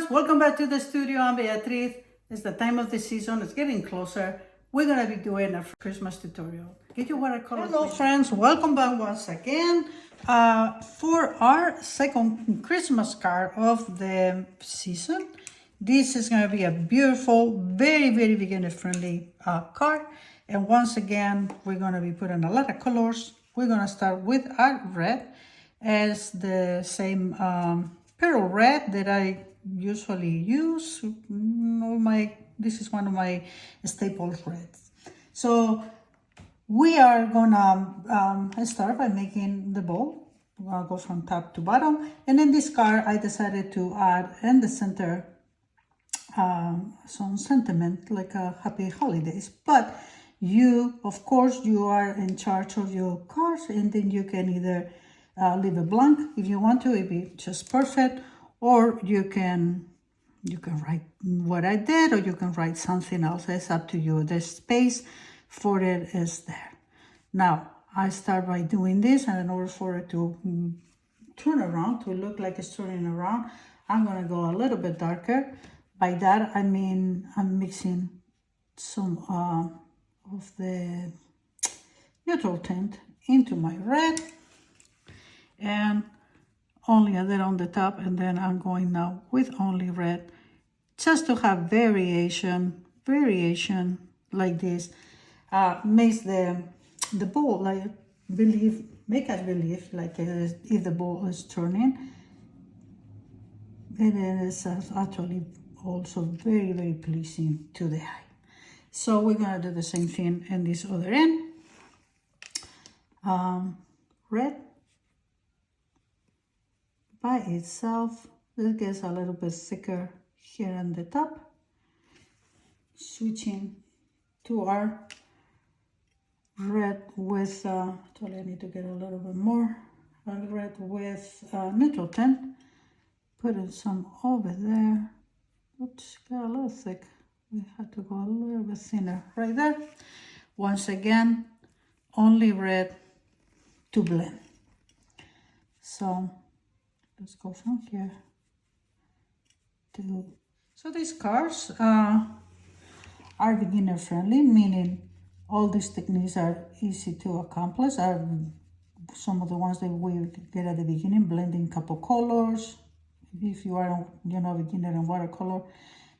friends, welcome back to the studio. I'm Beatriz. It's the time of the season, it's getting closer. We're gonna be doing a Christmas tutorial. Get your watercolor. Hello friends, welcome back once again for our second Christmas card of the season. This is gonna be a beautiful, very beginner friendly card. And once again, we're gonna be putting a lot of colors. We're gonna start with our red as the same pearl red that I usually use. This is one of my staple reds. So we are gonna start by making the bowl. We're gonna go from top to bottom, and in this card I decided to add in the center some sentiment like a happy holidays. But you, of course, you are in charge of your cards, and then you can either leave it blank if you want to, it'd be just perfect, or you can write what I did, or you can write something else. It's up to you. The space for it is there. Now I start by doing this, and in order for it to turn around, to look like it's turning around, I'm gonna go a little bit darker. By that I mean I'm mixing some of the neutral tint into my red, and only a little on the top, and then I'm going now with only red, just to have variation like this. Makes the bowl like make us believe like if the bowl is turning, and it is actually also very pleasing to the eye. So we're gonna do the same thing in this other end. Red by itself, this gets a little bit thicker here on the top. Switching to our red with, actually I need to get a little bit more, red with neutral tint. Putting some over there. Oops, got a little thick. We had to go a little bit thinner right there. Once again, only red to blend. So let's go from here to, so these cards are beginner friendly, meaning all these techniques are easy to accomplish. Are some of the ones that we get at the beginning, blending couple colors. If you are a beginner in watercolor,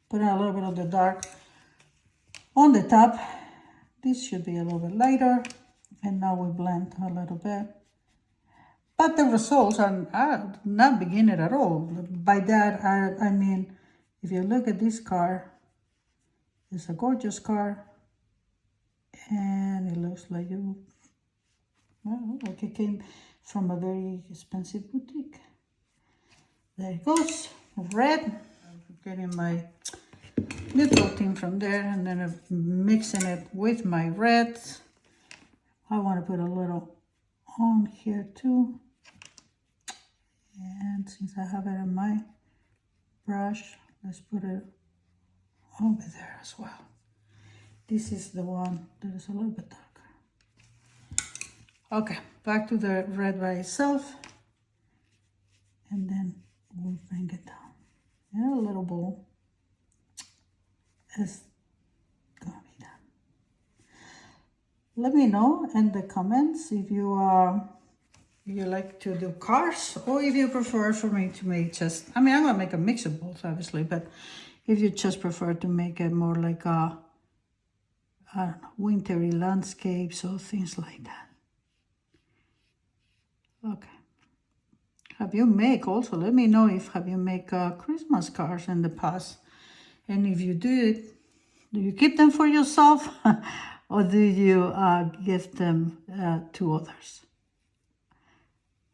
put a little bit of the dark on the top. This should be a little bit lighter, and now we blend a little bit. But the results are not beginner at all. By that, I mean, if you look at this card, it's a gorgeous card, and it looks like like it came from a very expensive boutique. There it goes, red. I'm getting my neutral tint from there, and then I'm mixing it with my reds. I want to put a little on here too. And since I have it in my brush, let's put it over there as well. This is the one that is a little bit darker. Okay, back to the red by itself. And then we'll bring it down. And a little bowl is gonna be done. Let me know in the comments if you like to do cards, or if you prefer for me to make just, I mean, I'm gonna make a mix of both obviously, but if you just prefer to make it more like a, I don't know, wintry landscapes or things like that. Okay. Have you make also, let me know if have you make Christmas cards in the past, and if you do you keep them for yourself or do you give them to others?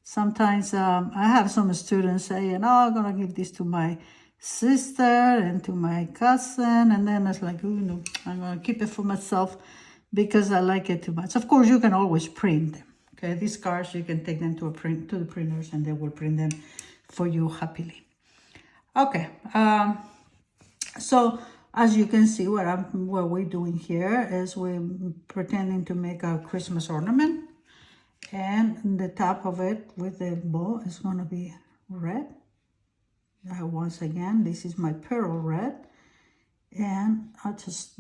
Sometimes I have some students saying, oh, I'm gonna give this to my sister and to my cousin, and then it's like, I'm gonna keep it for myself because I like it too much. Of course, you can always print them. Okay, these cards, you can take them to the printers, and they will print them for you happily. Okay, so as you can see, what we're doing here is we're pretending to make a Christmas ornament, and the top of it with the bow is going to be red. Once again, this is my pearl red, and I'll just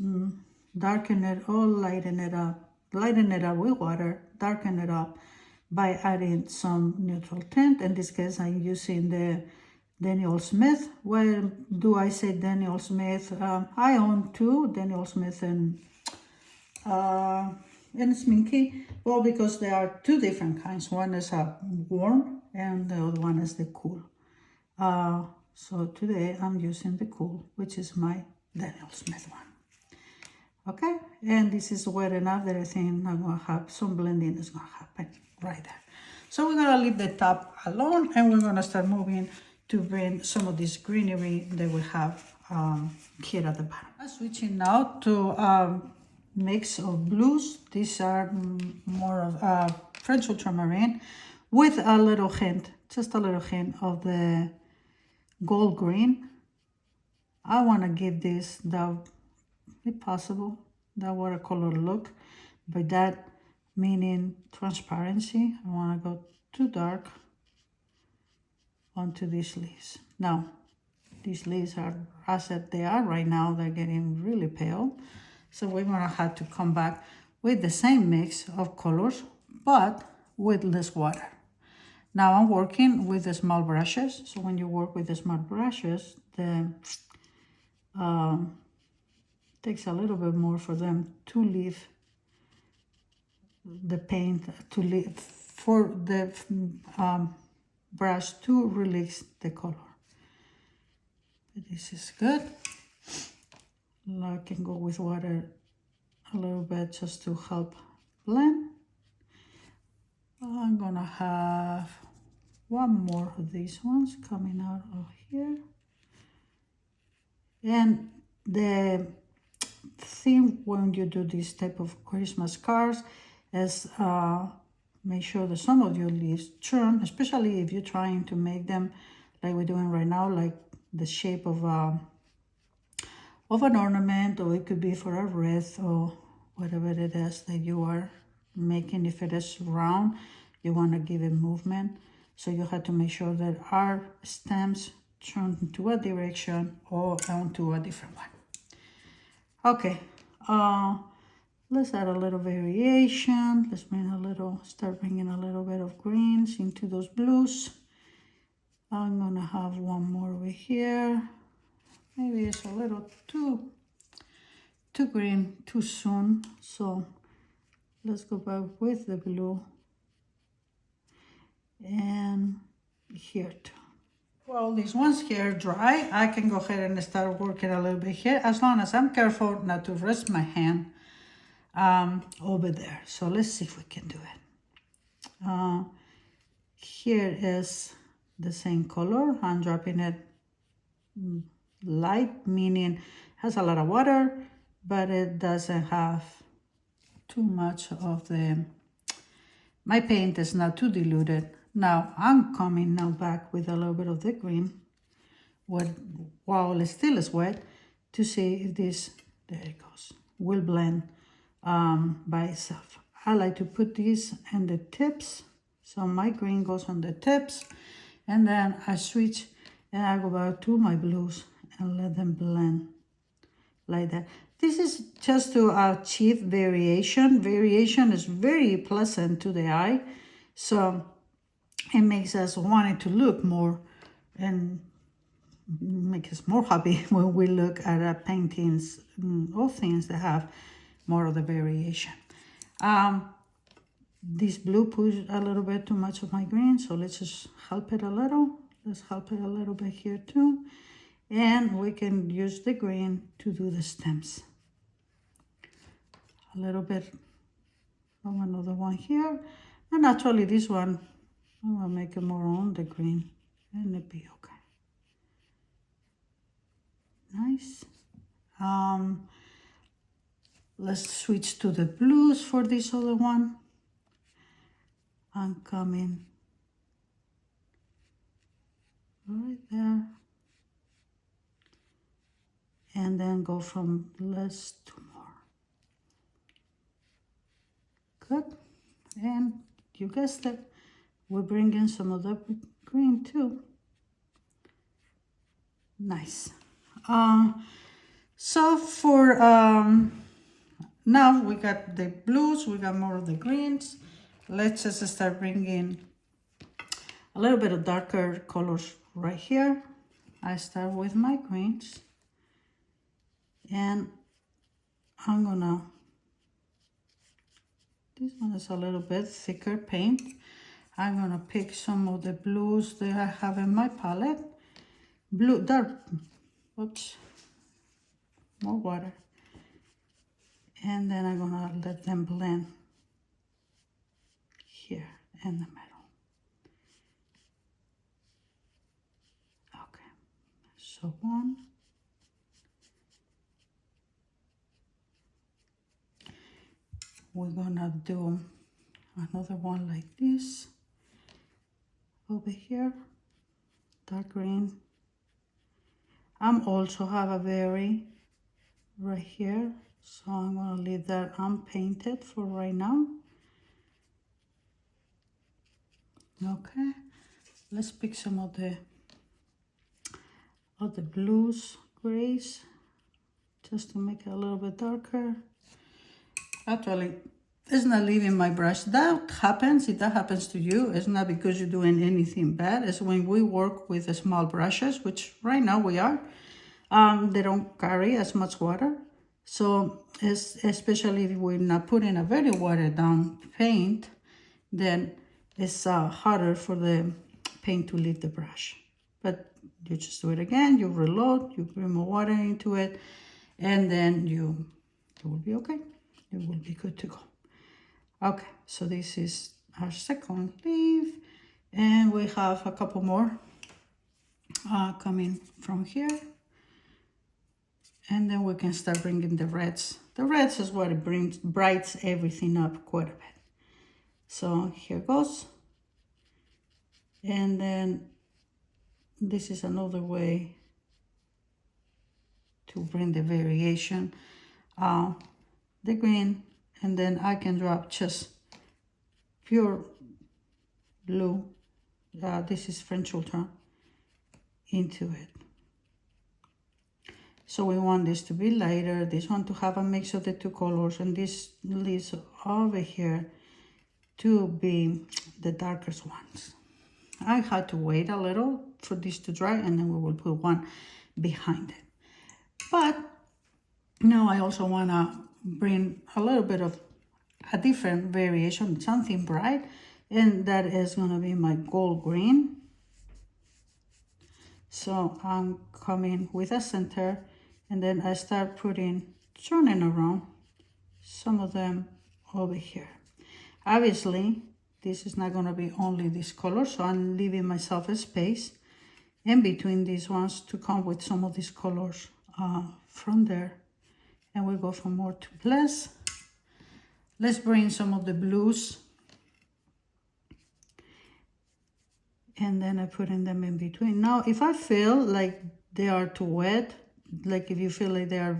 darken it or lighten it up with water, darken it up by adding some neutral tint. In this case, I'm using the Daniel Smith. Why do I say Daniel Smith? I own two, Daniel Smith and Sminky. Well, because there are two different kinds. One is a warm and the other one is the cool. So today I'm using the cool, which is my Daniel Smith one. Okay, and this is wet enough that I think I'm gonna have some blending is gonna happen right there. So we're gonna leave the top alone, and we're gonna start moving to bring some of this greenery that we have here at the bottom. I'm switching now to mix of blues. These are more of French ultramarine with a little hint, just a little hint of the gold green. I want to give this the, if possible, the watercolor look. By that meaning transparency. I want to go too dark onto these leaves. Now, these leaves are, as they are right now, they're getting really pale. So we're going to have to come back with the same mix of colors, but with less water. Now I'm working with the small brushes. So when you work with the small brushes, the takes a little bit more for them to leave the paint, to leave for the brush to release the color. This is good. I can go with water a little bit just to help blend. I'm gonna have one more of these ones coming out of here. And the theme when you do this type of Christmas cards is make sure that some of your leaves turn, especially if you're trying to make them like we're doing right now, like the shape of an ornament, or it could be for a wreath or whatever it is that you are making. If it is round, you want to give it movement. So you have to make sure that our stems turn into a direction or onto a different one. Okay, let's add a little variation. Let's bring start bringing a little bit of greens into those blues. I'm gonna have one more over here. Maybe it's a little too green too soon. So let's go back with the blue and here too. Well, these ones here dry. I can go ahead and start working a little bit here, as long as I'm careful not to rest my hand over there. So let's see if we can do it. Here is the same color. I'm dropping it light, meaning it has a lot of water, but it doesn't have too much of the, my paint is not too diluted. Now I'm coming now back with a little bit of the green while it still is wet, to see if this, there it goes, will blend by itself. I like to put these in the tips, so my green goes on the tips, and then I switch and I go back to my blues and let them blend like that. This is just to achieve variation. Variation is very pleasant to the eye, so it makes us want it to look more and make us more happy when we look at paintings or things that have more of the variation. This blue pushed a little bit too much of my green, so let's just help it a little. Let's help it a little bit here too. And we can use the green to do the stems. A little bit of another one here. And actually this one, I'm gonna make it more on the green and it'll be okay. Nice. Let's switch to the blues for this other one. I'm coming right there. And then go from less to more. Good. And you guessed it, we bring in some of the green too. Nice. So for now we got the blues, we got more of the greens. Let's just start bringing a little bit of darker colors right here. I start with my greens, and I'm gonna, this one is a little bit thicker paint. I'm gonna pick some of the blues that I have in my palette. Blue, dark, oops, more water. And then I'm gonna let them blend here in the middle. Okay, so one. We're gonna do another one like this over here, dark green. I'm also have a berry right here, so I'm gonna leave that unpainted for right now. Okay, let's pick some of the blues, grays, just to make it a little bit darker. Actually, it's not leaving my brush. That happens, if that happens to you, it's not because you're doing anything bad. It's when we work with the small brushes, which right now we are, they don't carry as much water. So especially if we're not putting a very watered down paint, then it's harder for the paint to leave the brush. But you just do it again, you reload, you bring more water into it, and then it will be okay. It will be good to go. Okay, so this is our second leaf, and we have a couple more coming from here. And then we can start bringing the reds. The reds is what it brightens everything up quite a bit. So here goes. And then this is another way to bring the variation. The green, and then I can drop just pure blue. This is French Ultra into it. So we want this to be lighter, this one to have a mix of the two colors, and this leaves over here to be the darkest ones. I had to wait a little for this to dry, and then we will put one behind it. But now I also want to bring a little bit of a different variation, something bright, and that is going to be my gold green. So I'm coming with a center, and then I start turning around some of them over here. Obviously, this is not going to be only this color, so I'm leaving myself a space in between these ones to come with some of these colors from there. And we go from more to less. Let's bring some of the blues. And then I put in them in between. Now, if I feel like they are too wet, like if you feel like they are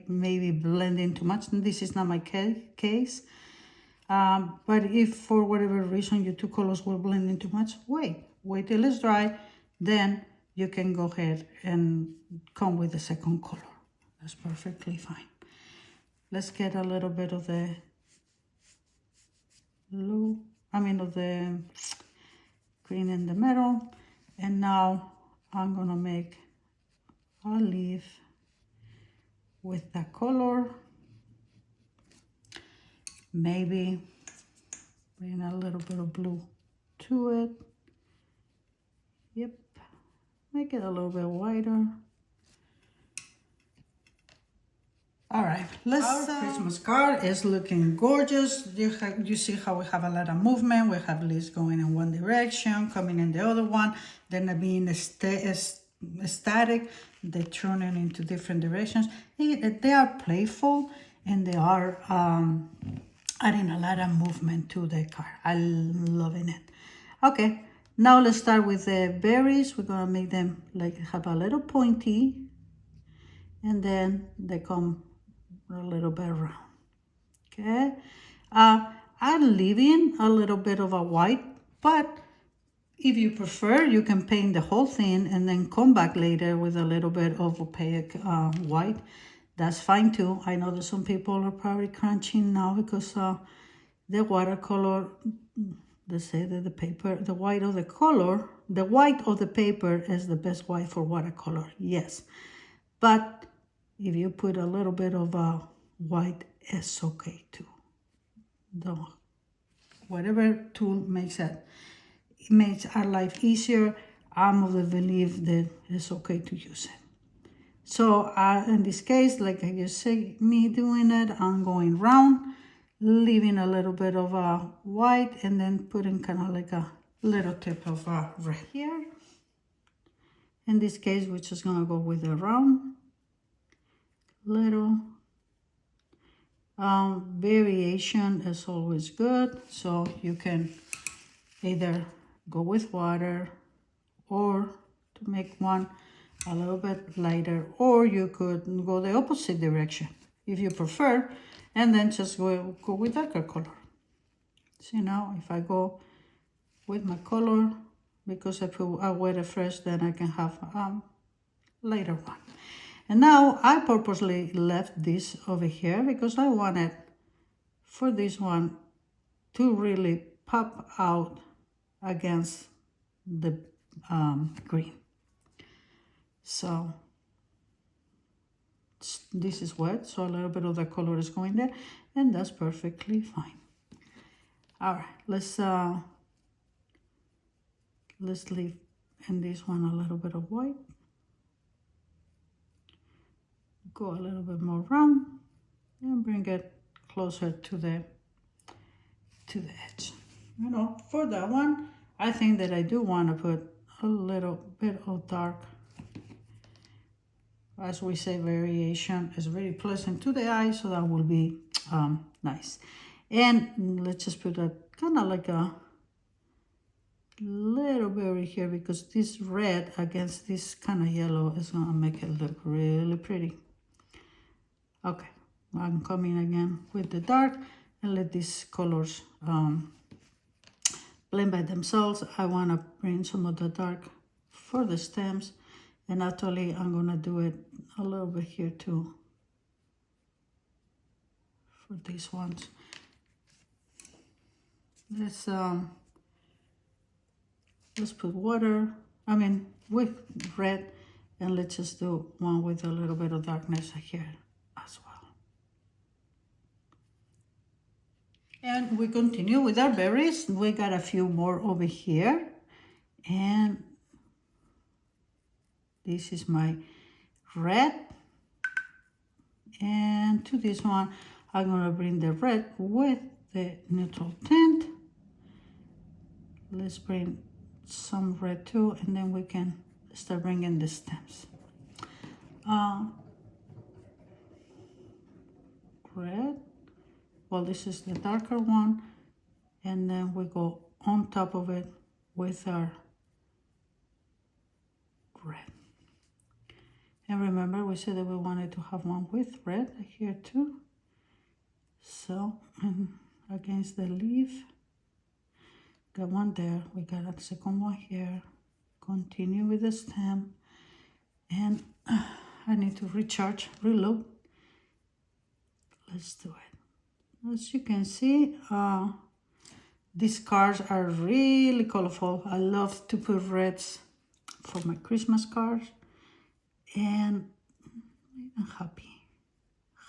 maybe blending too much, this is not my case. But if for whatever reason your two colors will blend in too much, wait till it's dry. Then you can go ahead and come with the second color. That's perfectly fine. Let's get a little bit of the of the green in the middle. And now I'm gonna make a leaf with that color. Maybe bring a little bit of blue to it. Yep, make it a little bit wider. All right, our Christmas card is looking gorgeous. You see how we have a lot of movement. We have leaves going in one direction, coming in the other one. They're not being static. They're turning into different directions. They are playful, and they are adding a lot of movement to the card. I'm loving it. Okay, now let's start with the berries. We're gonna make them like have a little pointy, and then they come a little bit around. Okay, I'm leaving a little bit of a white, but If you prefer, you can paint the whole thing and then come back later with a little bit of opaque white. That's fine too. I know that some people are probably crunching now because the watercolor, they say that the paper, the white of the color, the white of the paper is the best white for watercolor, yes. But if you put a little bit of white, it's okay too. Whatever tool makes it makes our life easier, I'm of the belief that it's okay to use it. So in this case, like I just say, me doing it, I'm going round, leaving a little bit of white and then putting kind of like a little tip of red here. In this case, we're just gonna go with a round, little. Variation is always good, so you can either go with water or to make one a little bit lighter, or you could go the opposite direction if you prefer, and then just go with darker color. See, now if I go with my color, because I wet it first, then I can have lighter one. And now I purposely left this over here because I wanted for this one to really pop out against the green. So this is wet, so a little bit of the color is going there, and that's perfectly fine. All right, let's leave in this one a little bit of white. Go a little bit more round and bring it closer to the edge. You know, for that one, I think that I do want to put a little bit of dark. As we say, variation is very pleasant to the eye, so that will be nice. And let's just put a kind of like a little bit over here, because this red against this kind of yellow is gonna make it look really pretty. Okay, I'm coming again with the dark and let these colors blend by themselves. I want to bring some of the dark for the stems, and actually I'm going to do it a little bit here too for these ones. Let's put water, with red, and let's just do one with a little bit of darkness here as well. And we continue with our berries. We got a few more over here, and this is my red, and to this one I'm going to bring the red with the neutral tint. Let's bring some red too, and then we can start bringing the stems. Red, well, this is the darker one, and then we go on top of it with our red. And remember, we said that we wanted to have one with red here too. So against the leaf, got one there, we got a second one here. Continue with the stem, and I need to recharge, reload. Let's do it. As you can see, these cards are really colorful. I love to put reds for my Christmas cards, and I'm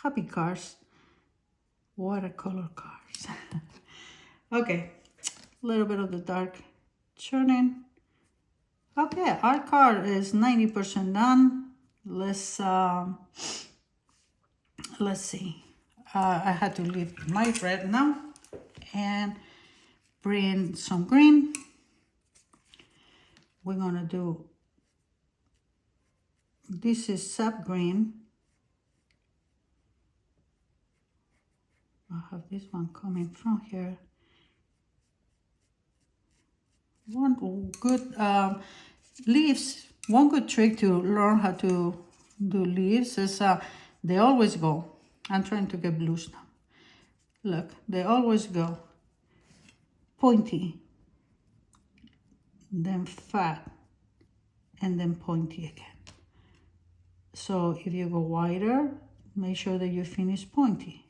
happy cards, watercolor cards. Okay, a little bit of the dark churning. Okay, our card is 90% done. Let's see. I had to leave my red now and bring some green. We're gonna do, this is sap green. I have this one coming from here. One good leaves, one good trick to learn how to do leaves is they always go. I'm trying to get blues now. Look, they always go pointy. then fat, and then pointy again. So if you go wider, make sure that you finish pointy.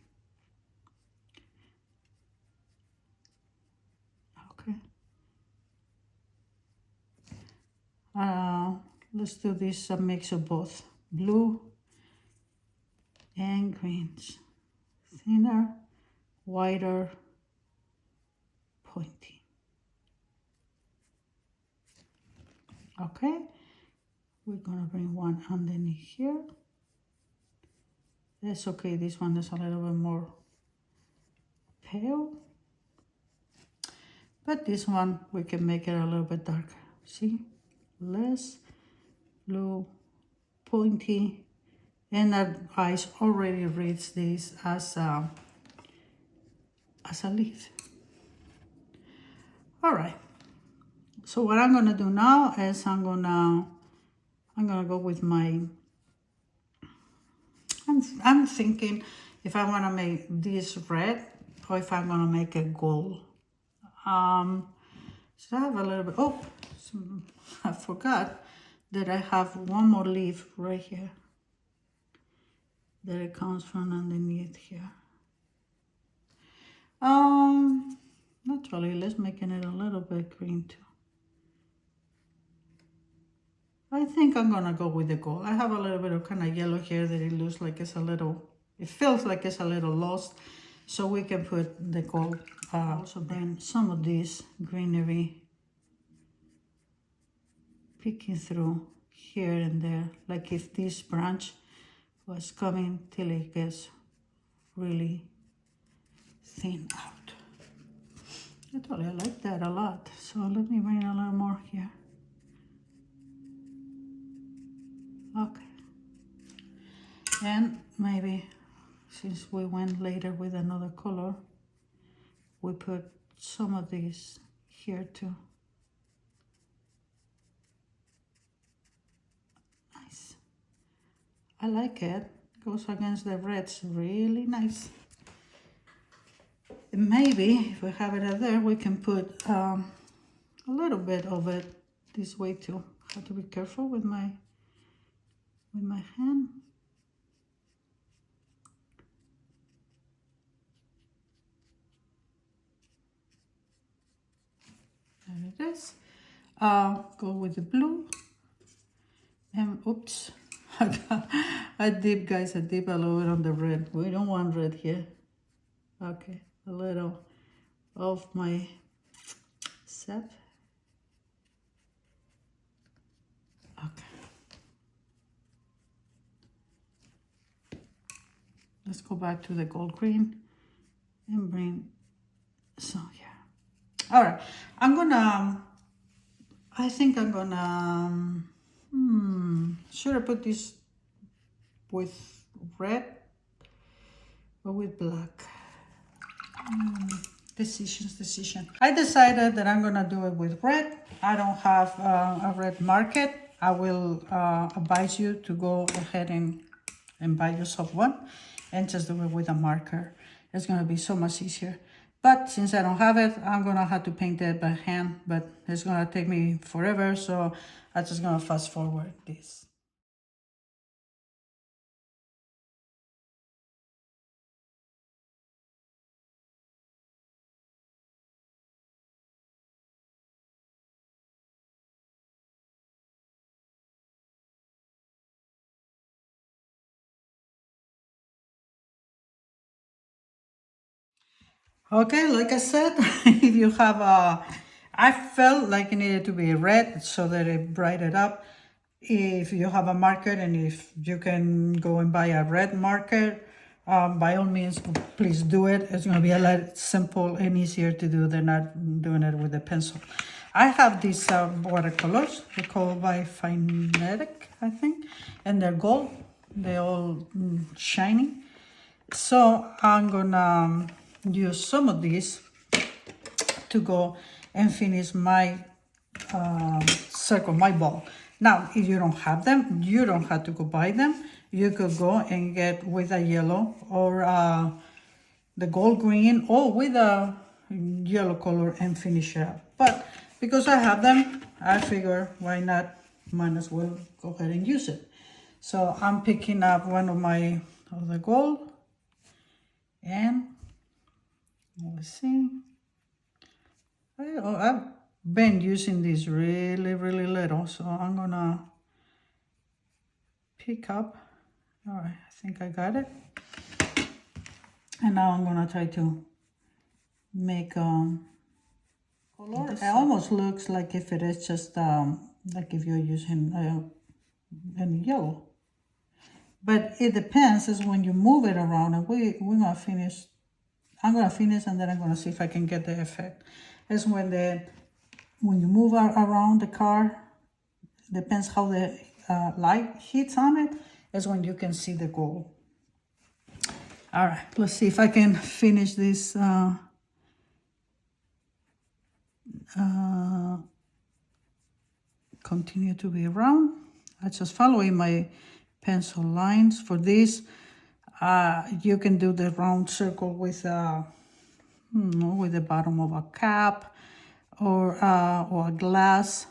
Okay. Let's do this a mix of both blue and greens. Thinner, wider, pointy. Okay, we're gonna bring one underneath here. That's okay, this one is a little bit more pale. But this one, we can make it a little bit darker. See, less blue, pointy, and our eyes already reads this as a leaf. All right. So what I'm gonna do now is I'm gonna go with my. I'm thinking if I wanna make this red or if I'm gonna make it gold. So I have a little bit. Oh, I forgot that I have one more leaf right here. That it comes from underneath here. Naturally, let's make it a little bit green too. I think I'm gonna go with the gold. I have a little bit of kind of yellow here that it looks like it's a little, it feels like it's a little lost. So we can put the gold. Also then some of this greenery peeking through here and there. Like if this branch was coming till it gets really thin out. I like that a lot. So let me bring a little more here. Okay. And maybe since we went later with another color, we put some of these here too. Nice. I like it. Goes against the reds really nice. And maybe if we have it there, we can put a little bit of it this way too. I have to be careful with my hand. There it is. Go with the blue. And oops, I dip, guys. I dip a little bit on the red. We don't want red here. Okay, a little of my sap. Okay. Let's go back to the gold green and bring some here. All right, I think I'm gonna, should I put this with red or with black? Decision. I decided that I'm gonna do it with red. I don't have a red marker. I will advise you to go ahead and buy yourself one and just do it with a marker. It's gonna be so much easier. But since I don't have it, I'm gonna have to paint it by hand, but it's gonna take me forever, so I'm just gonna fast forward this. Okay, like I said, if you have I felt like it needed to be red so that it brightened up. If you have a marker and if you can go and buy a red marker, by all means, please do it. It's gonna be a lot simple and easier to do than not doing it with a pencil. I have these watercolors, they're called by Finetic, I think, and they're gold. They're all shiny. So I'm gonna use some of these to go and finish my circle, my ball. Now, if you don't have them, you don't have to go buy them. You could go and get with a yellow or the gold green or with a yellow color and finish it up. But because I have them, I figure why not, might as well go ahead and use it. So I'm picking up one of my other gold, and let's see. I've been using this really little, so I'm gonna pick up. All right, I think I got it. And now I'm gonna try to make color. It almost looks like if it is just like if you're using any yellow. But it depends, is when you move it around, and we're gonna finish. I'm gonna finish, and then I'm gonna see if I can get the effect. It's when you move around the car, depends how the light hits on it, is when you can see the gold. All right, let's see if I can finish this continue to be around. I'm just following my pencil lines. For this, you can do the round circle with with the bottom of a cup or a glass,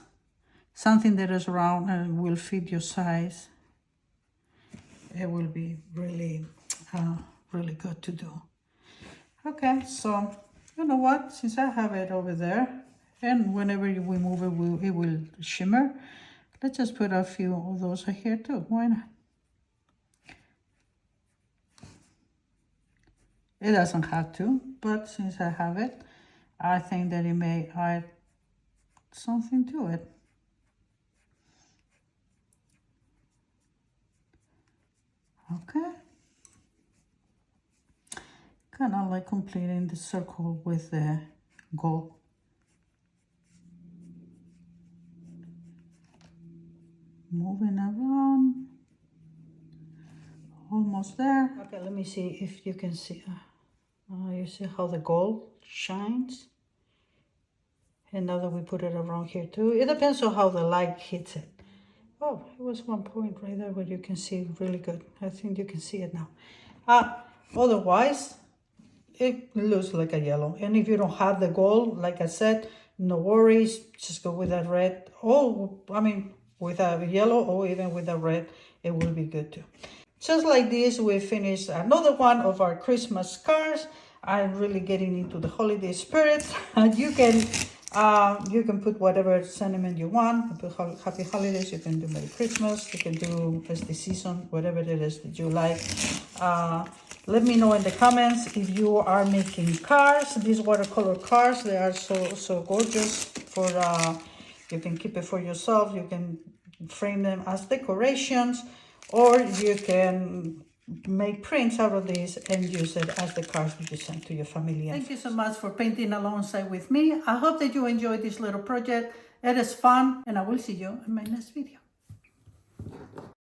something that is round and will fit your size. It will be really good to do. Okay, so you know what, since I have it over there, and whenever we move it, it will shimmer, let's just put a few of those here too. Why not? It doesn't have to, but since I have it, I think that it may add something to it. Okay. Kind of like completing the circle with the gold. Moving around. Almost there. Okay, let me see if you can see. You see how the gold shines? And now that we put it around here too, it depends on how the light hits it. Oh, it was one point right there where you can see really good. I think you can see it now. Otherwise, it looks like a yellow. And if you don't have the gold, like I said, no worries. Just go with that red. Oh, I mean, with a yellow or even with a red, it will be good too. Just like this, we finished another one of our Christmas cards. I'm really getting into the holiday spirit. You can put whatever sentiment you want. You put Happy Holidays. You can do Merry Christmas. You can do Festive Season, whatever it is that you like. Let me know in the comments if you are making cards. These watercolor cards, they are so gorgeous. For you can keep it for yourself. You can frame them as decorations, or you can make prints out of these and use it as the cards that you send to your family. Thank you so much for painting alongside with me. I hope that you enjoyed this little project. It is fun, and I will see you in my next video.